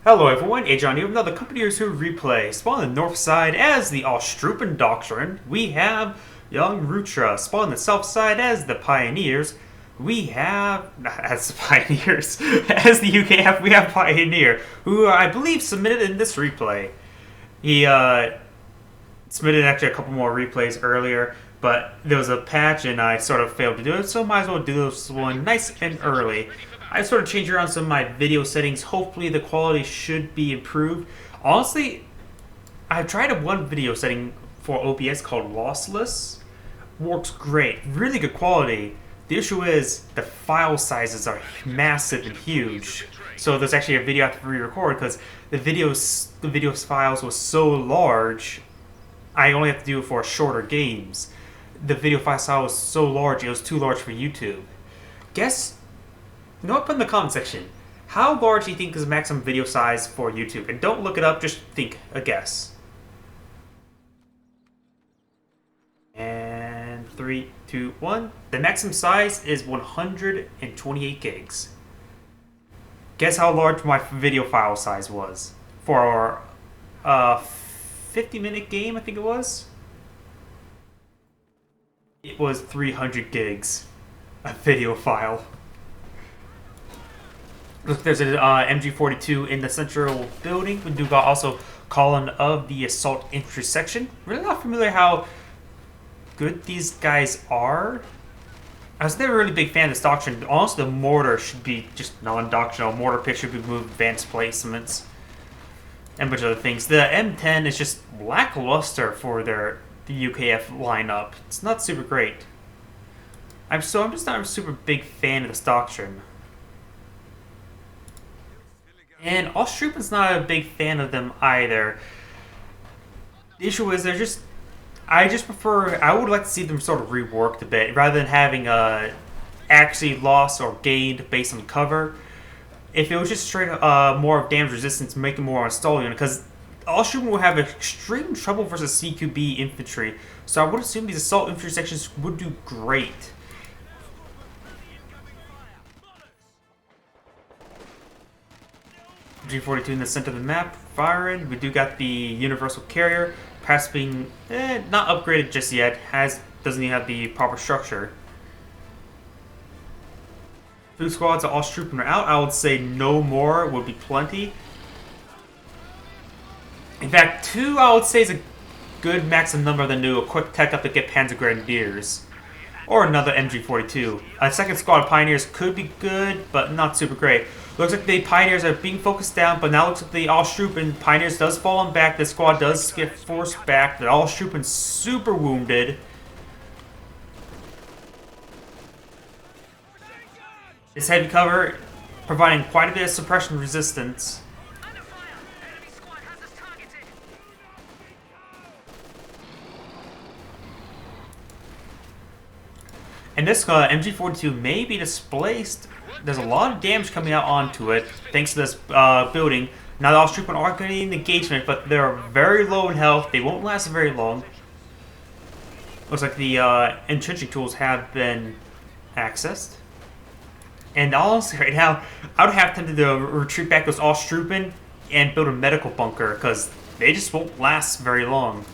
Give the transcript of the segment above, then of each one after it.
Hello everyone, Agion here with another Companiers Who Replay. Spawn on the north side as the Austrupen Doctrine. We have YoungRutra. Spawn on the south side as the Pioneers. We have... as the Pioneers. As the UKF, we have Pioneer, who I believe submitted in this replay. He submitted actually a couple more replays earlier, but there was a patch and I sort of failed to do it, so might as well do this one nice and early. I sort of changed around some of my video settings. Hopefully the quality should be improved. Honestly, I've tried one video setting for OBS called Lossless. Works great. Really good quality. The issue is the file sizes are massive and huge. So there's actually a video I have to re-record because the video files was so large, I only have to do it for shorter games. The video file size was so large, it was too large for YouTube. Guess... You know what? Put in the comment section. How large do you think is the maximum video size for YouTube? And don't look it up, just think a guess. And 3, 2, 1. The maximum size is 128 gigs. Guess how large my video file size was for a 50-minute game, I think it was? It was 300 gigs. A video file. Look, there's an MG42 in the central building. We do got also column of the assault infantry section. Really not familiar how good these guys are. I was never really a big fan of this doctrine. Honestly, the mortar should be just non-doctrinal. Mortar pit should be moved advanced placements and a bunch of other things. The M10 is just lackluster for the UKF lineup. It's not super great. I'm just not a super big fan of this doctrine. And Austrupen's not a big fan of them either. The issue is I would like to see them sort of reworked a bit, rather than having actually lost or gained based on cover. If it was just straight more of damage resistance, make it more on stall unit, because Austrupen will have extreme trouble versus CQB infantry. So I would assume these assault infantry sections would do great. G42 in the center of the map, firing. We do got the universal carrier, perhaps being not upgraded just yet. Doesn't even have the proper structure. 2 squads of Austrupen are out. I would say no more would be plenty. In fact, 2 I would say is a good maximum number than do a quick tech up to get Panzer Grenadiers. Or another MG42. A second squad of Pioneers could be good, but not super great. Looks like the Pioneers are being focused down, but now looks like the Austrupen Pioneers does fall on back. The squad does get forced back. The Austrupen's super wounded. This heavy cover providing quite a bit of suppression resistance. And this MG42 may be displaced. There's a lot of damage coming out onto it, thanks to this building. Now the Austrupen are getting engagement, but they're very low in health. They won't last very long. Looks like the entrenching tools have been accessed. And honestly, right now, I would have tempted to retreat back those Austrupen and build a medical bunker, because they just won't last very long.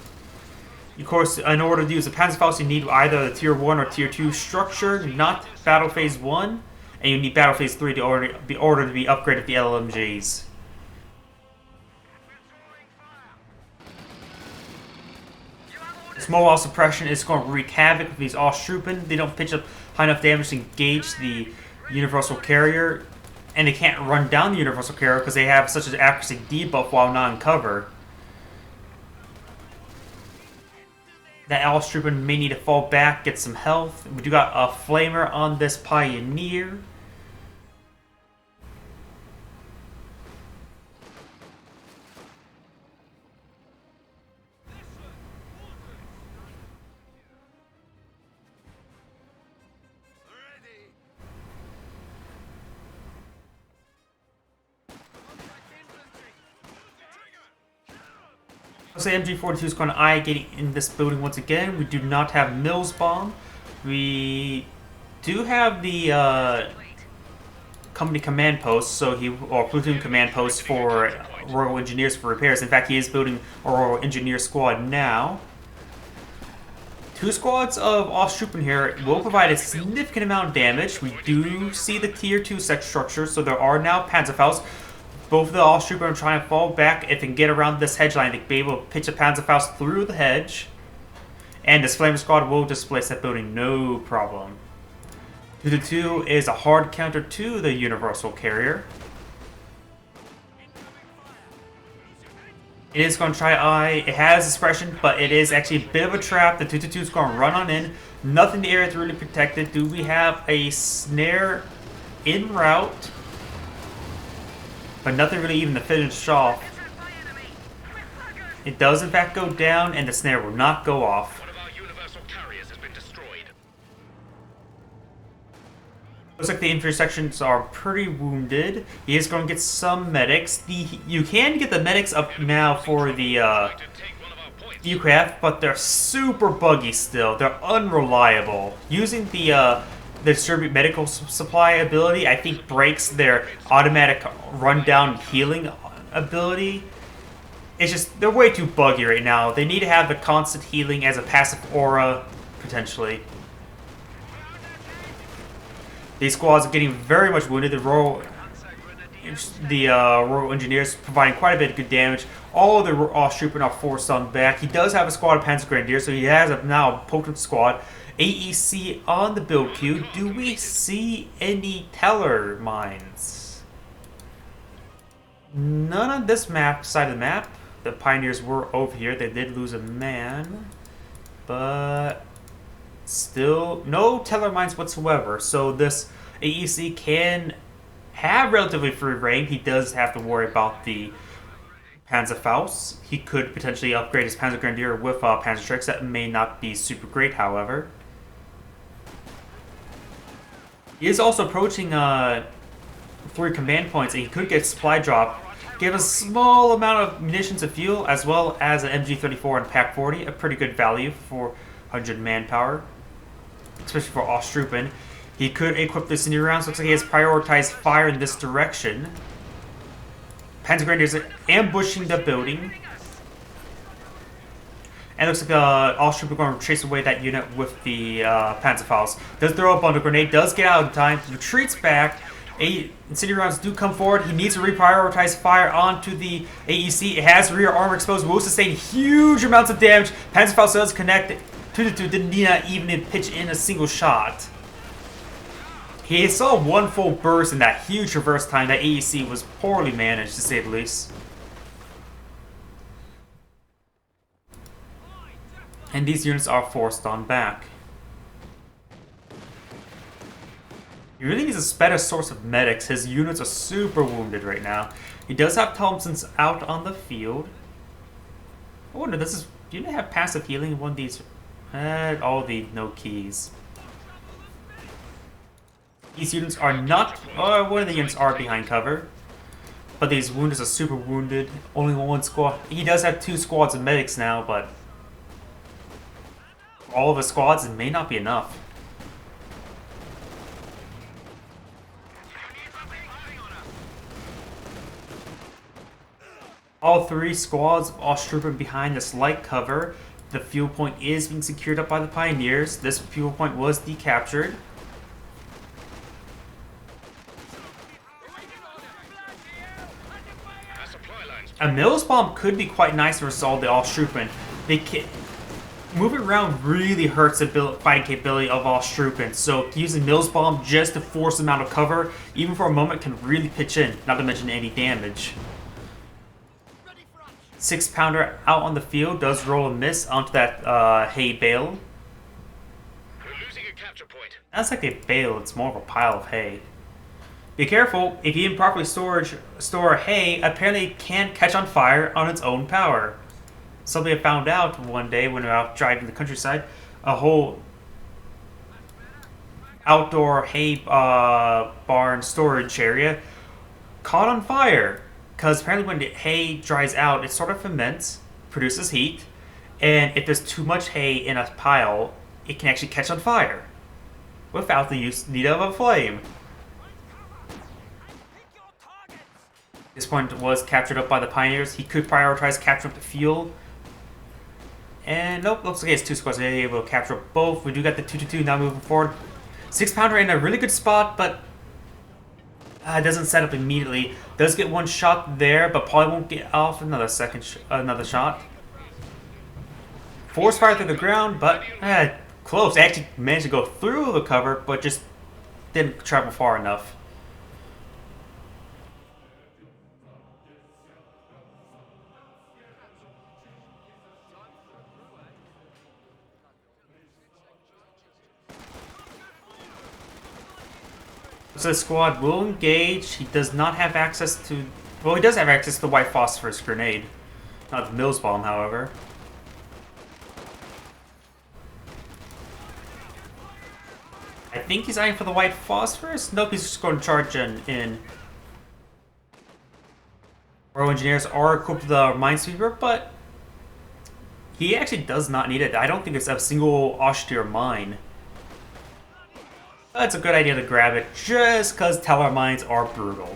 Of course, in order to use the Panzerfaust, you need either the Tier 1 or Tier 2 structure, not Battle Phase 1. And you need Battle Phase 3 to be ordered to be upgraded with the LMGs. This mobile suppression is going to wreak havoc with these Austrupen. They don't pitch up high enough damage to engage the universal carrier. And they can't run down the universal carrier because they have such an accuracy debuff while not in cover. That Austrupen may need to fall back, get some health. We do got a flamer on this Pioneer. I'll say MG42 is going to eye getting in this building once again. We do not have Mills Bomb. We do have the company command post, or platoon command post for Royal Engineers for repairs. In fact, he is building a Royal Engineer squad now. 2 squads of Osttroopen here will provide a significant amount of damage. We do see the tier 2 set structure, so there are now Panzerfaust. Both of the Osttroopen are trying to fall back. If they can get around this hedge line, they can be able to pitch a Panzerfaust through the hedge. And this Flamer squad will displace that building, no problem. 2-2 is a hard counter to the Universal Carrier. It is going to try eye. It has suppression, but it is actually a bit of a trap. The 2-2 is going to run on in. Nothing in the area to really protect it. Do we have a snare en route? But nothing really even to finish off. It does in fact go down, and the snare will not go off. One of our universal carriers has been destroyed. Looks like the infantry sections are pretty wounded. He is going to get some medics. You can get the medics up now for the UKF, but they're super buggy still. They're unreliable. Using the distribute medical supply ability, I think, breaks their automatic rundown healing ability. It's just, they're way too buggy right now. They need to have the constant healing as a passive aura, potentially. These squads are getting very much wounded. The Royal Engineers providing quite a bit of good damage. All of the Osttroopen are forced on back. He does have a squad of Panzer Grenadiers, so he has now a potent squad. AEC on the build queue. Do we see any Teller mines? None on this side of the map. The Pioneers were over here. They did lose a man, but still no Teller mines whatsoever. So this AEC can have relatively free reign. He does have to worry about the Panzerfaust. He could potentially upgrade his Panzer Grenadier with Panzer Tricks. That may not be super great, however. He is also approaching 3 command points, and he could get supply drop. Give a small amount of munitions and fuel, as well as an MG34 and PaK-40, a pretty good value for 100 manpower, especially for Osttroopen. He could equip this in rounds. Looks like he has prioritized fire in this direction. Panzer Grenadiers ambushing the building. And it looks like Osttroopen are going to chase away that unit with the Panzerfaust. Does throw a bundle grenade, does get out in time, retreats back. Incendiary rounds do come forward. He needs to reprioritize fire onto the AEC. It has rear armor exposed, will sustain huge amounts of damage. Panzerfaust does connect. 2-2 didn't even pitch in a single shot. He saw one full burst in that huge reverse time. That AEC was poorly managed, to say the least. And these units are forced on back. He really needs a better source of medics. His units are super wounded right now. He does have Thompsons out on the field. I wonder, do you have passive healing in one of these? All the no keys. These units are not, one of the units are behind cover. But these woundeds are super wounded. Only one squad. He does have 2 squads of medics now, but all of his squads, it may not be enough. All 3 squads of Osttroopen behind this light cover. The fuel point is being secured up by the Pioneers. This fuel point was decaptured. A Mills bomb could be quite nice to resolve the Osttroopen. Moving around really hurts the fighting capability of Osttroopen, so using Mills bomb just to force them out of cover, even for a moment, can really pitch in, not to mention any damage. 6-pounder out on the field does roll a miss onto that hay bale. We're losing a capture point. That's like a bale, it's more of a pile of hay. Be careful, if you improperly store hay, apparently it can catch on fire on its own power. Something I found out one day when we were out driving the countryside. A whole outdoor hay barn storage area caught on fire. Because apparently when the hay dries out, it sort of ferments, produces heat, and if there's too much hay in a pile, it can actually catch on fire without the need of a flame. This point was captured up by the Pioneers. He could prioritize capturing up the fuel. And nope, looks like it's 2 squads. They're able to capture both. We do got the 2-2 now moving forward. 6-pounder in a really good spot, but it doesn't set up immediately. Does get one shot there, but probably won't get off another another shot. Force fire through the ground, but close. Actually managed to go through the cover, but just didn't travel far enough. So the squad will engage. He does not have access to... Well, he does have access to the white phosphorus grenade. Not the Mills bomb, however. I think he's eyeing for the white phosphorus. Nope, he's just going to charge in. Royal Engineers are equipped with a Minesweeper, but he actually does not need it. I don't think it's a single austere mine. That's a good idea to grab it, just because Teller mines are brutal.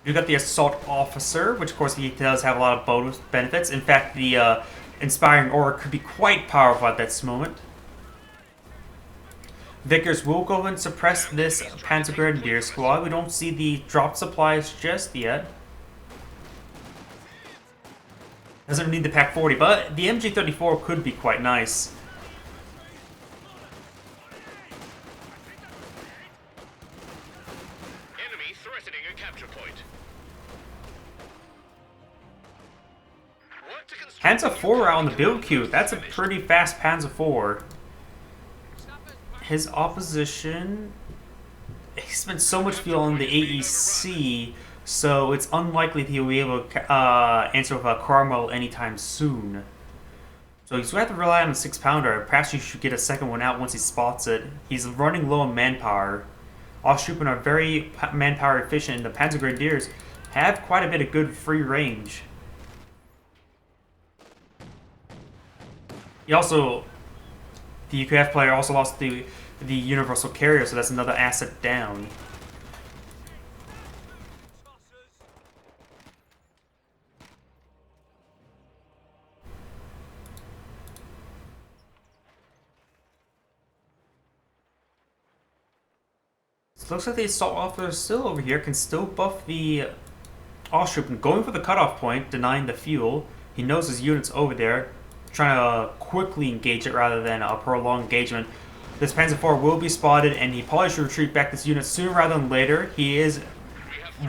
You got the Assault Officer, which of course he does have a lot of bonus benefits. In fact, the Inspiring Aura could be quite powerful at this moment. Vickers will go and suppress this Panzer Grenadier squad. We don't see the drop supplies just yet. Doesn't need the Pack 40, but the MG34 could be quite nice. Enemy threatening a capture point. Panzer IV out on the build queue. That's a pretty fast Panzer IV. His opposition... He spent so much fuel on the AEC, so it's unlikely that he'll be able to answer with a Cromwell anytime soon. So he's going to have to rely on a 6-pounder. Perhaps you should get a second one out once he spots it. He's running low on manpower. Osttroopen are very manpower efficient, and the Panzer Grenadiers have quite a bit of good free range. He also... The UKF player also lost the Universal Carrier, so that's another asset down. So it looks like the Assault Officer is still over here, can still buff the Osttroopen, going for the cutoff point, denying the fuel. He knows his unit's over there, trying to quickly engage it rather than a prolonged engagement. This Panzer IV will be spotted, and he probably should retreat back this unit sooner rather than later. He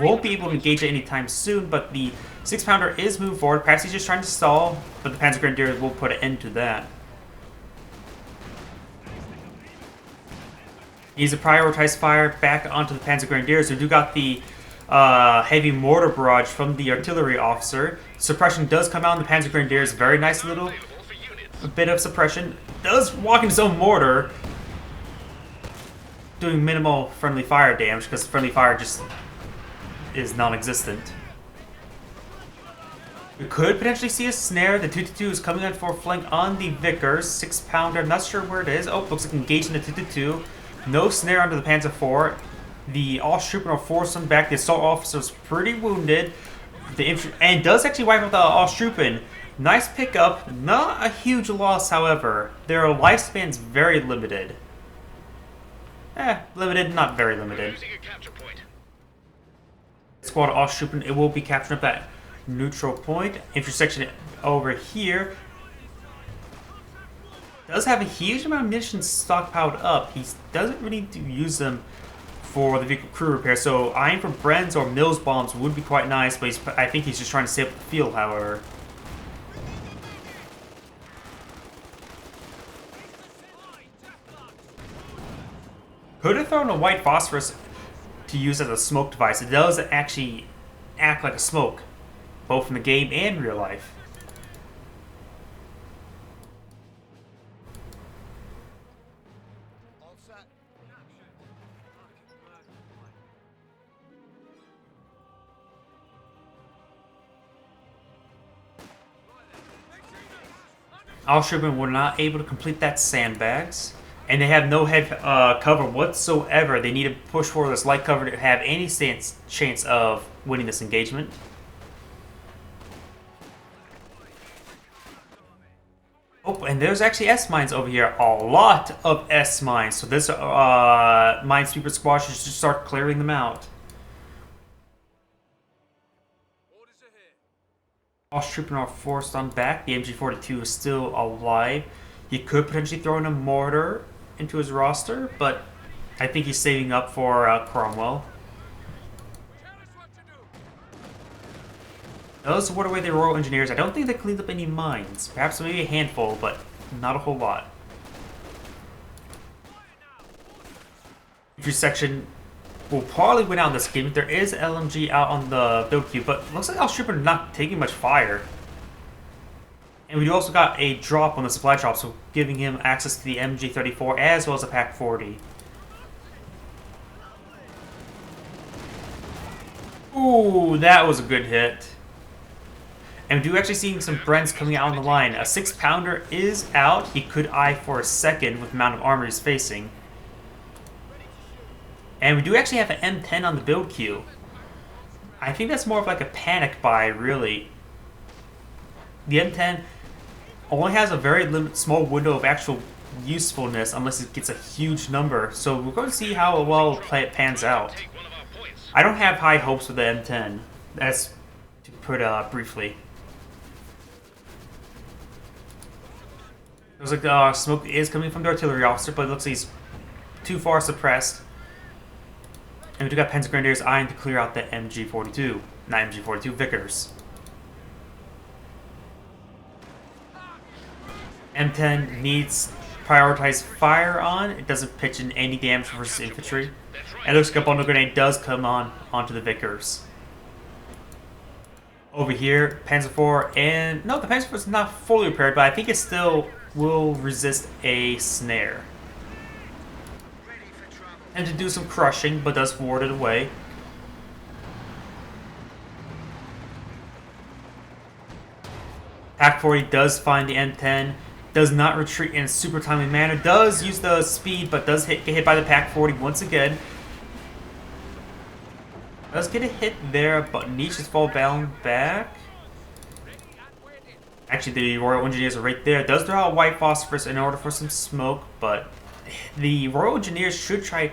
won't be able to engage it anytime soon, but the 6-pounder is moving forward. Perhaps he's just trying to stall, but the Panzer Grenadier will put an end to that. He's to prioritize fire back onto the Panzer Grenadiers, who do got the heavy mortar barrage from the artillery officer. Suppression does come out on the Panzer Grenadiers. Very nice little bit of suppression. Does walk into his own mortar, doing minimal friendly fire damage because friendly fire just is non-existent. We could potentially see a snare. The 2-2 is coming in for a flank on the Vickers. 6-pounder, not sure where it is. Oh, looks like engaged in the 2-2. No snare under the Panzer IV. The Osttrooper will force him back. The Assault Officer is pretty wounded. And does actually wipe out the Osttrooper. Nice pickup. Not a huge loss, however. Their lifespan's very limited. Limited, not very limited. Squad Osttrooper, it will be captured up at neutral point. Intersection over here. Does have a huge amount of munitions stockpiled up. He doesn't really need to use them for the vehicle crew repair, so eyeing for Bren's or Mills bombs would be quite nice, but I think he's just trying to save up the field, however. Could have thrown a white phosphorus to use as a smoke device. It does actually act like a smoke, both in the game and real life. Osttrooper were not able to complete that sandbags. And they have no head cover whatsoever. They need to push for this light cover to have any chance of winning this engagement. Oh, and there's actually S-mines over here. A lot of S-mines. So this Minesweeper squad should just start clearing them out. All trooping are forced on back. The MG42 is still alive. He could potentially throw in a mortar into his roster, but I think he's saving up for Cromwell. Those were away the Royal Engineers. I don't think they cleaned up any mines. Perhaps maybe a handful, but not a whole lot. Infantry section will probably win out in this game. There is LMG out on the build queue, but looks like Alstripper not taking much fire. And we also got a drop on the supply drop, so giving him access to the MG34 as well as a Pack 40. Ooh, that was a good hit. And we do actually see some Brents coming out on the line. A 6-pounder is out. He could eye for a second with the amount of armor he's facing. And we do actually have an M10 on the build queue. I think that's more of like a panic buy, really. The M10 only has a very small window of actual usefulness unless it gets a huge number. So we're going to see how well it pans out. I don't have high hopes with the M10. That's to put briefly. Looks like smoke is coming from the artillery officer, but it looks like he's too far suppressed. And we do got Panzer Grenadiers eyeing to clear out the MG42. Not MG42, Vickers. M10 needs prioritized fire on. It doesn't pitch in any damage versus infantry. And it looks like a bundle grenade does come onto the Vickers. Over here, Panzer IV, and no, the Panzer IV is not fully repaired, but I think it still will resist a snare. And to do some crushing, but does ward it away. Pack 40 does find the M10, does not retreat in a super timely manner, does use the speed, but does get hit by the Pack 40 once again. Does get a hit there, but needs to fall down back. Actually, the Royal Engineers are right there. Does throw out white phosphorus in order for some smoke, but the Royal Engineers should try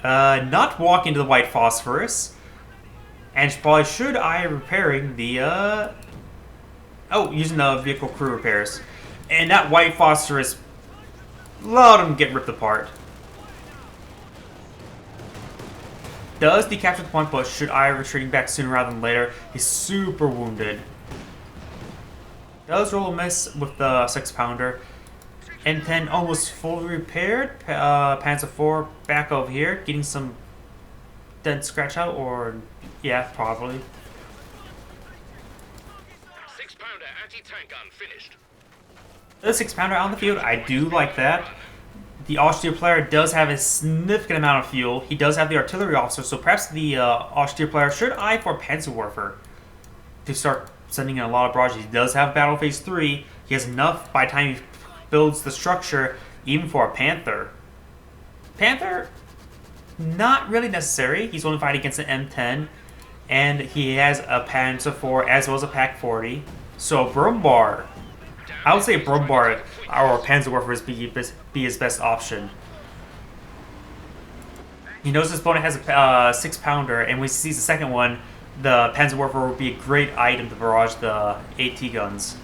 not walk into the white phosphorus, and probably should eye repairing the using the vehicle crew repairs. And that white phosphorus allowed them to get ripped apart. Does decapture the point, but should eye retreating back sooner rather than later. He's super wounded. Does roll a miss with the 6-pounder. M10 almost fully repaired. Panzer IV back over here, getting some dent scratch out, or yeah, probably. 6-pounder anti-tank gun finished. The 6-pounder on the field, I do like that. The Austere player does have a significant amount of fuel. He does have the artillery officer, so perhaps the Austere player should eye for Panzerwerfer to start sending in a lot of barrages. He does have Battle Phase 3. He has enough by the time he builds the structure, even for a Panther. Panther, not really necessary. He's only fighting against an M10, and he has a Panzer IV as well as a Pack 40. So Brumbar, I would say Brumbar or Panzerwerfer be his best option. He knows his opponent has a 6-pounder, and when he sees the second one, the Panzerwerfer would be a great item to barrage the AT guns.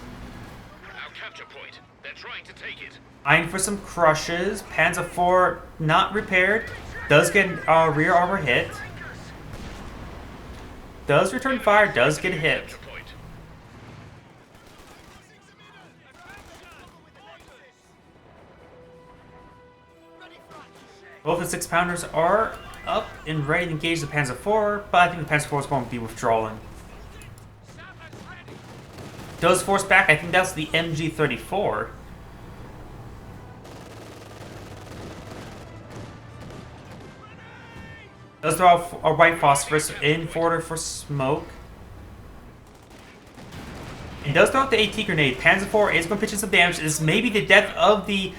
Our capture point. They're trying to take it. Eyeing for some crushes. Panzer IV not repaired. Does get rear armor hit. Does return fire. Does get a hit. Both the 6-pounders are up and ready to engage the Panzer IV, but I think the Panzer IV is going to be withdrawing. Does force back. I think that's the MG34. Does throw out a white phosphorus in order for smoke. And does throw out the AT grenade. Panzer IV is going to pitch in some damage. This may be the death of the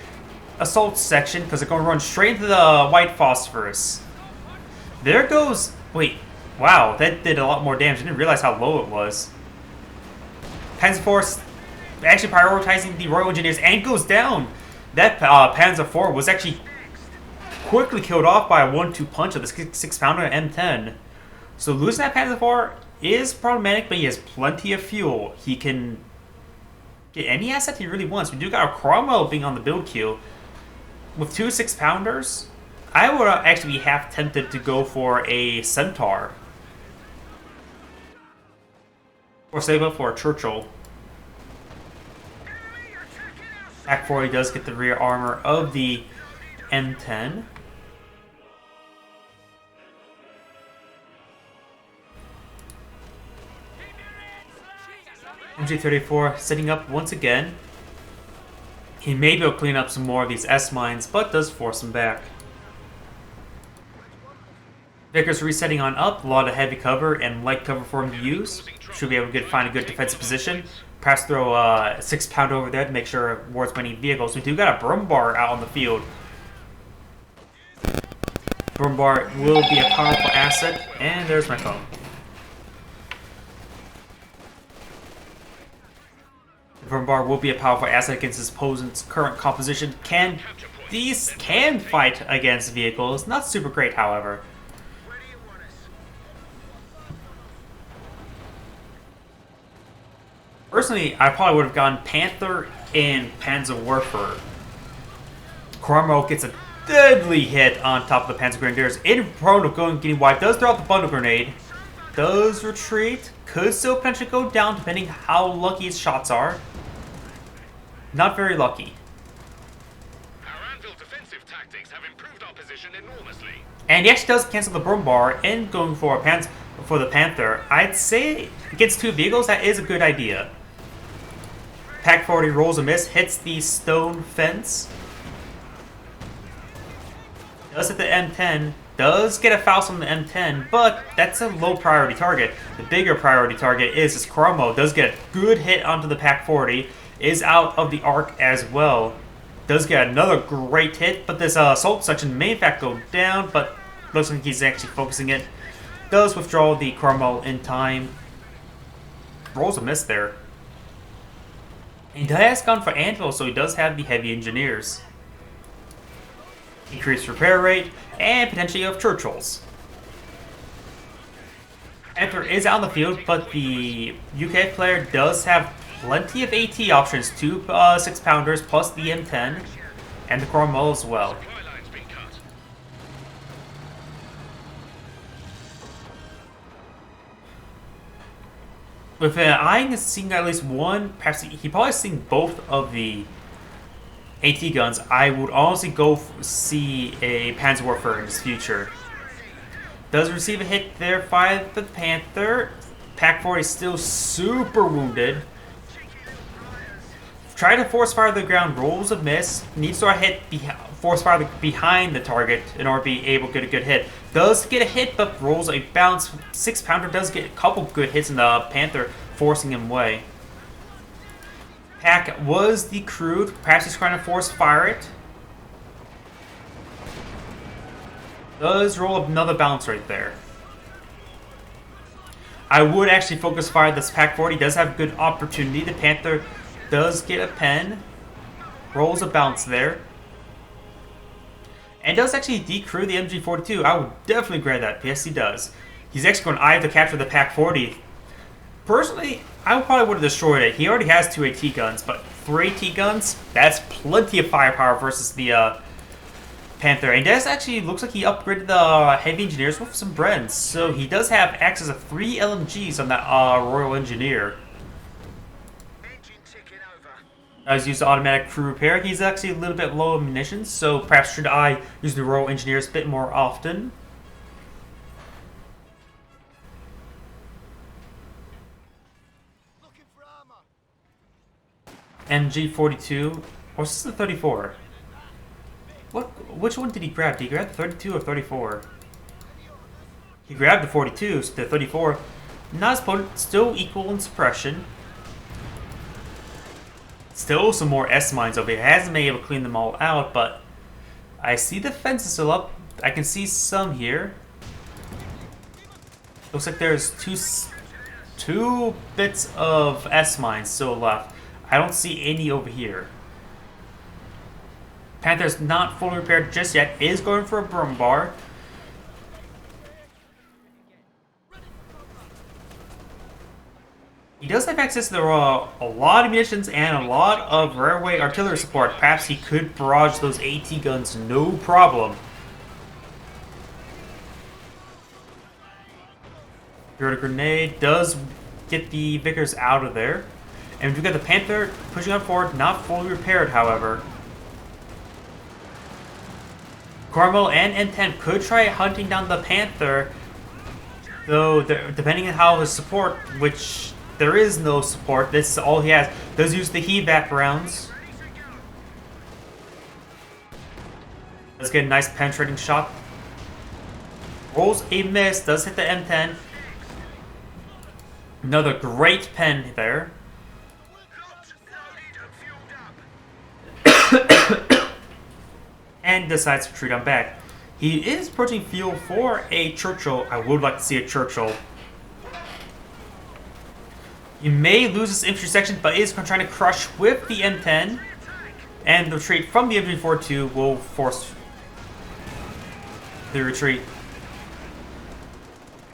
assault section because they're going to run straight into the white phosphorus. There goes... Wait. Wow, that did a lot more damage. I didn't realize how low it was. Panzer Force actually prioritizing the Royal Engineers and goes down. That Panzer IV was actually quickly killed off by a 1-2 punch of the 6-pounder M10. So losing that Panzer IV is problematic, but he has plenty of fuel. He can get any asset he really wants. We do got a Cromwell being on the build queue. With 2 6-pounders, I would actually be half tempted to go for a Centaur. Or save up for a Churchill. Pack 40 does get the rear armor of the M10. MG34 setting up once again. He may be able to clean up some more of these S-mines, but does force them back. Vickers resetting on up, a lot of heavy cover and light cover for him to use. Should be able to find a good defensive position. Perhaps throw a 6-pounder over there to make sure wards many vehicles. We do got a Brumbar out on the field. Brumbar will be a powerful asset, and there's my phone. Brumbar will be a powerful asset against his opponent's current composition. These can fight against vehicles. Not super great, however. Personally, I probably would have gone Panther and Panzerwerfer. Cromwell gets a deadly hit on top of the Panzer Grenadiers. In prone of getting wiped. Does throw out the bundle grenade. Does retreat. Could still potentially go down depending how lucky his shots are. Not very lucky. Our anvil defensive tactics have improved our position enormously. And he actually does cancel the Brumbar and going for the Panther. I'd say against 2 vehicles, that is a good idea. Pack 40 rolls a miss, hits the stone fence. Does hit the M10. Does get a Faust on the M10, but that's a low priority target. The bigger priority target is this Cromwell. Does get a good hit onto the Pack 40. Is out of the arc as well. Does get another great hit, but this assault section may in fact go down, but looks like he's actually focusing it. Does withdraw the Cromwell in time. Rolls a miss there. And he has gone for Anvil, so he does have the heavy engineers. Increased repair rate, and potentially of Churchills. Panther is out in the field, but the UKF player does have plenty of AT options. 2 6-pounders plus the M10 and the Cromwell as well. Supply line's been cut. With eyeing seeing at least one, perhaps he probably seen both of the AT guns. I would honestly go see a Panzerwerfer in his future. Does receive a hit there by the Panther. Pack 40 is still super wounded. Try to force fire the ground, rolls a miss. Needs to hit force fire behind the target in order to be able to get a good hit. Does get a hit, but rolls a bounce. 6-pounder does get a couple good hits in the Panther, forcing him away. Pack was decrewed. Perhaps he's trying to force fire it. Does roll another bounce right there. I would actually focus fire this Pack 40. Does have good opportunity. The Panther does get a pen. Rolls a bounce there. And does actually decrew the MG42. I would definitely grab that. Yes, he does. He's actually going to eye to capture the Pack 40. Personally, I probably would have destroyed it. He already has 2 AT guns, but 3 AT guns, that's plenty of firepower versus the Panther. And this actually looks like he upgraded the heavy engineers with some Brens. So he does have access to 3 LMGs on that Royal Engineer. As used the automatic crew repair, he's actually a little bit low on munitions, so perhaps should I use the Royal Engineers a bit more often. MG42, or is this the 34? Which one did he grab? Did he grab the 32 or 34? He grabbed the 42, so the 34. Not as potent, still equal in suppression. Still some more S mines over here. Hasn't been able to clean them all out, but I see the fence is still up. I can see some here. Looks like there's two bits of S mines still left. I don't see any over here. Panther's not fully repaired just yet. Is going for a broom bar. He does have access to a lot of munitions and a lot of railway artillery support. Perhaps he could barrage those AT guns no problem. Your grenade does get the Vickers out of there. And we've got the Panther pushing on forward, not fully repaired, however. Cornwall and M10 could try hunting down the Panther, though depending on how his support, which there is no support, this is all he has, does use the HEVAC rounds. Does get a nice penetrating shot. Rolls a miss, does hit the M10. Another great pen there. And decides to retreat on back. He is approaching fuel for a Churchill. I would like to see a Churchill. He may lose this infantry section, but is trying to crush with the M10. And the retreat from the MG42 will force the retreat.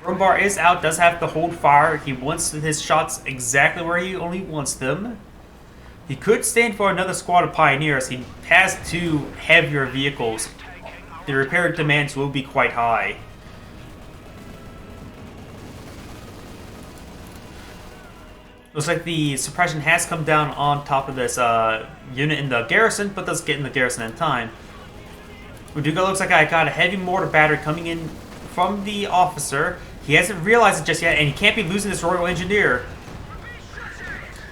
Rumbar is out, does have to hold fire. He wants his shots exactly where he only wants them. He could stand for another squad of Pioneers. He has two heavier vehicles. The repair demands will be quite high. Looks like the suppression has come down on top of this unit in the garrison, but does get in the garrison in time. Uduga looks like I got a heavy mortar battery coming in from the officer. He hasn't realized it just yet, and he can't be losing this Royal Engineer.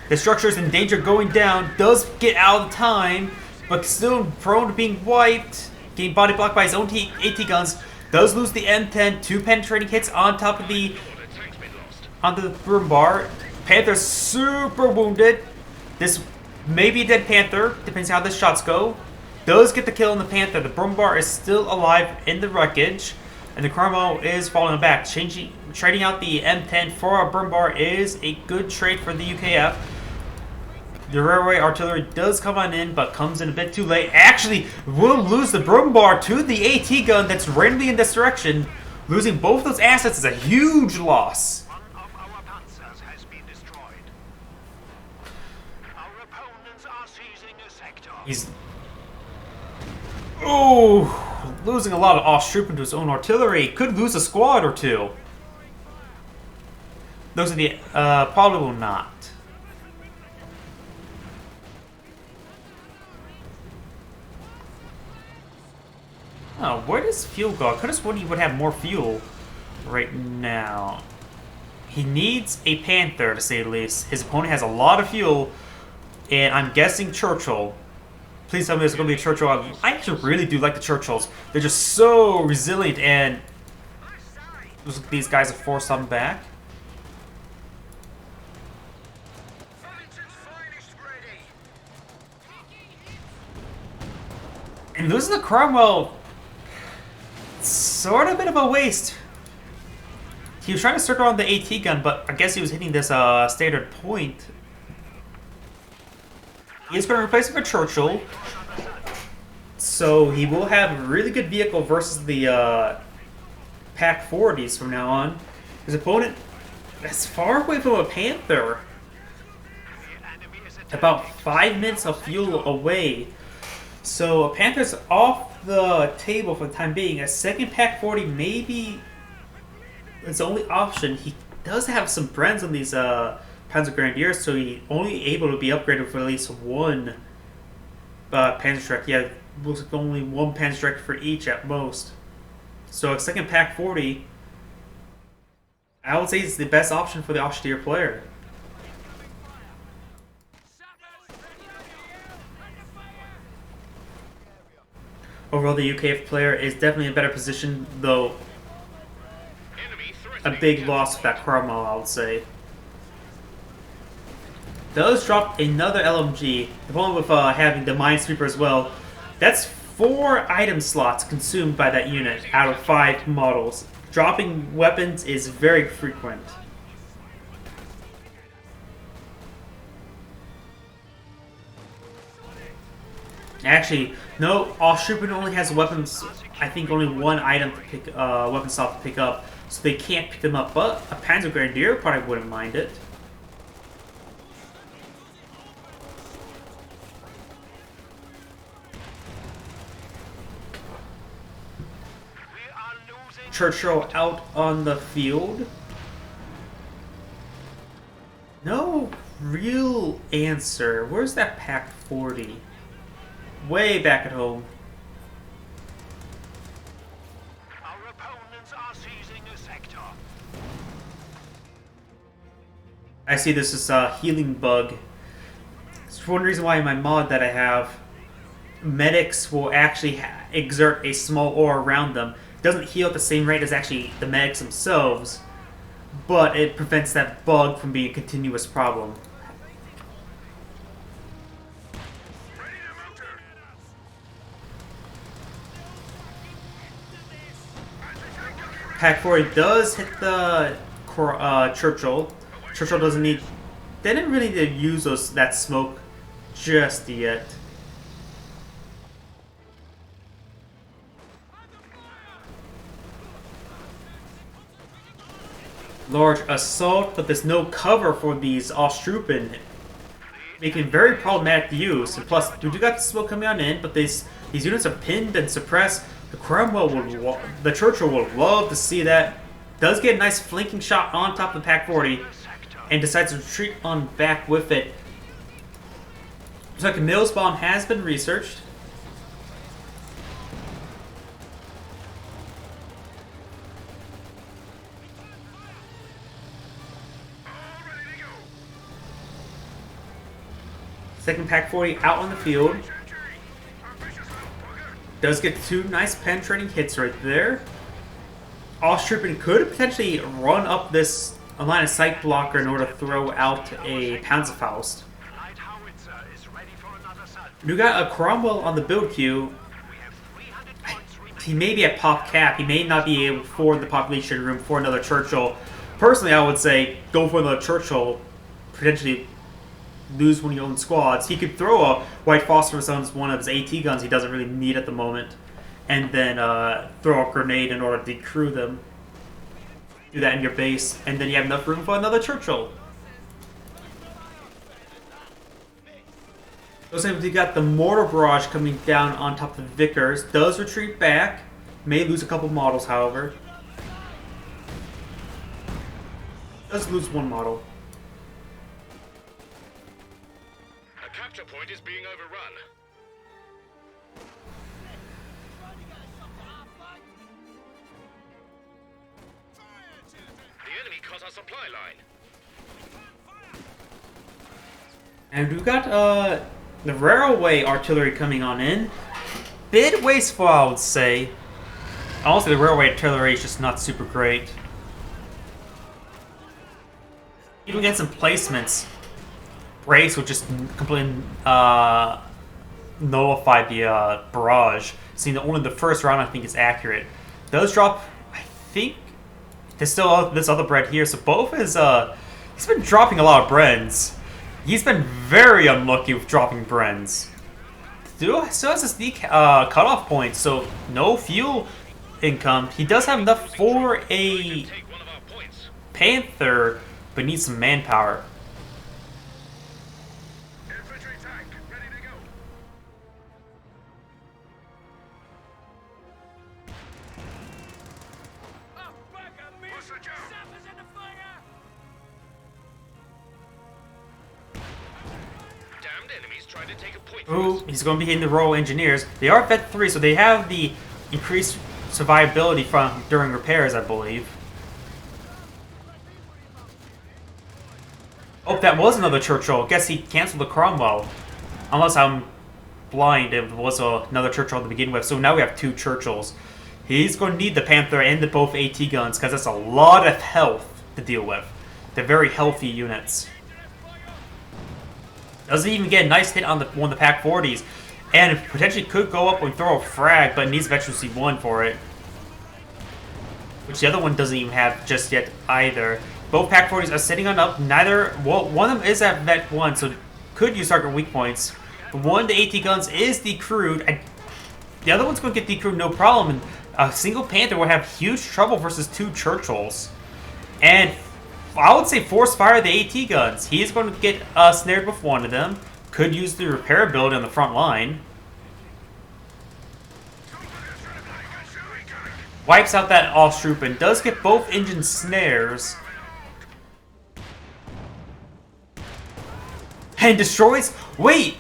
The structure is in danger of going down, does get out of time, but still prone to being wiped. Getting body blocked by his own AT guns. Does lose the M10, 2 penetrating hits on top of the broom bar. Panther's super wounded. This may be a dead Panther, depends on how the shots go. Does get the kill on the Panther. The broom bar is still alive in the wreckage. And the Cromwell is falling back. Trading out the M10 for a broom bar is a good trade for the UKF. The railway artillery does come on in, but comes in a bit too late. Actually, will lose the broom bar to the AT gun that's randomly in this direction. Losing both those assets is a huge loss. One of our panzers has been destroyed. Our opponents are seizing a sector. He's... Oh, losing a lot of Osttroop into his own artillery. Could lose a squad or two. Those are the... probably will not. Oh, where does fuel go? I could have sworn he would have more fuel right now. He needs a Panther, to say the least. His opponent has a lot of fuel, and I'm guessing Churchill. Please tell me there's going to be a Churchill. I actually really do like the Churchills. They're just so resilient, and these guys are forced on back. And losing the Cromwell, sort of a bit of a waste. He was trying to circle around the AT gun, but I guess he was hitting this standard point. He's going to replace it with Churchill. So he will have a really good vehicle versus the Pack 40s from now on. His opponent is far away from a Panther. About 5 minutes of fuel away. So a Panther's off the table for the time being. A second Pack 40 may be his only option. He does have some friends on these Panzer Grenadiers, so he's only able to be upgraded for at least one Panzerstreck. Yeah, looks like only one Panzerstreck for each at most. So a second Pack 40, I would say, is the best option for the austere player. Overall, the UKF player is definitely in a better position, though a big loss with that Cromwell, I would say. Does drop another LMG. The problem with having the Minesweeper as well, that's 4 item slots consumed by that unit out of 5 models. Dropping weapons is very frequent. Actually, no, All-Shooting only has weapons, I think only 1 item to pick, weapon slot to pick up, so they can't pick them up, but a Panzer Grenadier probably wouldn't mind it. Churchill out on the field. No real answer. Where's that Pack 40? Way back at home. Our opponents are seizing a sector. I see this as a healing bug. It's one reason why in my mod that I have, medics will actually exert a small aura around them. It doesn't heal at the same rate as actually the medics themselves, but it prevents that bug from being a continuous problem. Pack 40 does hit the Churchill. Churchill doesn't need... They didn't really need to use that smoke just yet. Large assault, but there's no cover for these Ostrupen, making it very problematic to use. And plus, we do got the smoke coming on in, but these units are pinned and suppressed. The Churchill would love to see that. Does get a nice flanking shot on top of the Pack 40, and decides to retreat on back with it. Looks like a Mills bomb has been researched. Second Pack 40 out on the field. Does get 2 nice penetrating hits right there. Ostrupen could potentially run up this line of sight blocker in order to throw out a Panzerfaust. We got a Cromwell on the build queue. He may be at pop cap. He may not be able to afford the population room for another Churchill. Personally, I would say go for another Churchill. Potentially lose one of your own squads. He could throw a White Phosphorus on one of his AT guns he doesn't really need at the moment, and then throw a grenade in order to decrew them. Do that in your base, and then you have enough room for another Churchill. Looks like we got the mortar barrage coming down on top of the Vickers. Does retreat back. May lose a couple models, however. Does lose 1 model. Capture point is being overrun. The enemy cut our supply line. And we've got the railway artillery coming on in. Bit wasteful, I would say. Also, the railway artillery is just not super great. Even get some placements. Brace will just completely nullify the barrage. Seeing that only the first round I think is accurate. Those drop, I think, there's still this other bread here. So both is he's been dropping a lot of Brens. He's been very unlucky with dropping Brens. Still has his cutoff point, so no fuel income. He does have enough for a Panther, but needs some manpower. Ooh, he's going to be hitting the Royal Engineers. They are Vet 3, so they have the increased survivability from during repairs, I believe. Oh, that was another Churchill. Guess he canceled the Cromwell. Unless I'm blind, it was another Churchill to begin with. So now we have 2 Churchills. He's going to need the Panther and the both AT guns, because that's a lot of health to deal with. They're very healthy units. Doesn't even get a nice hit on one of the Pack 40s. And potentially could go up and throw a frag, but needs Veteran C1 for it. Which the other one doesn't even have just yet either. Both Pack 40s are sitting on up. Neither, well, one of them is at Vet 1, so could use target weak points. The one, the AT guns, is decrewed. The other one's going to get decrewed no problem. And a single Panther will have huge trouble versus two Churchills. And I would say force fire the AT guns. He is going to get snared with one of them. Could use the repair ability on the front line. Wipes out that Allstroop and does get both engine snares. And destroys... Wait!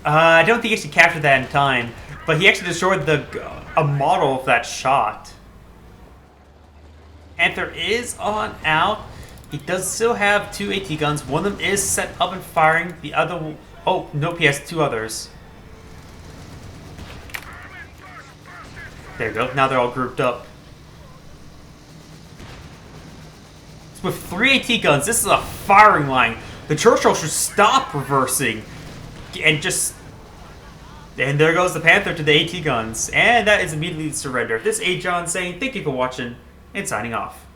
I don't think he actually captured that in time. But he actually destroyed a model of that shot. Panther is on out. He does still have two AT guns. One of them is set up and firing. The other... Oh, nope, he has two others. There you go. Now they're all grouped up. So with three AT guns, this is a firing line. The Churchill should stop reversing. And just... And there goes the Panther to the AT guns. And that is immediately surrender. This is Agion saying thank you for watching and signing off.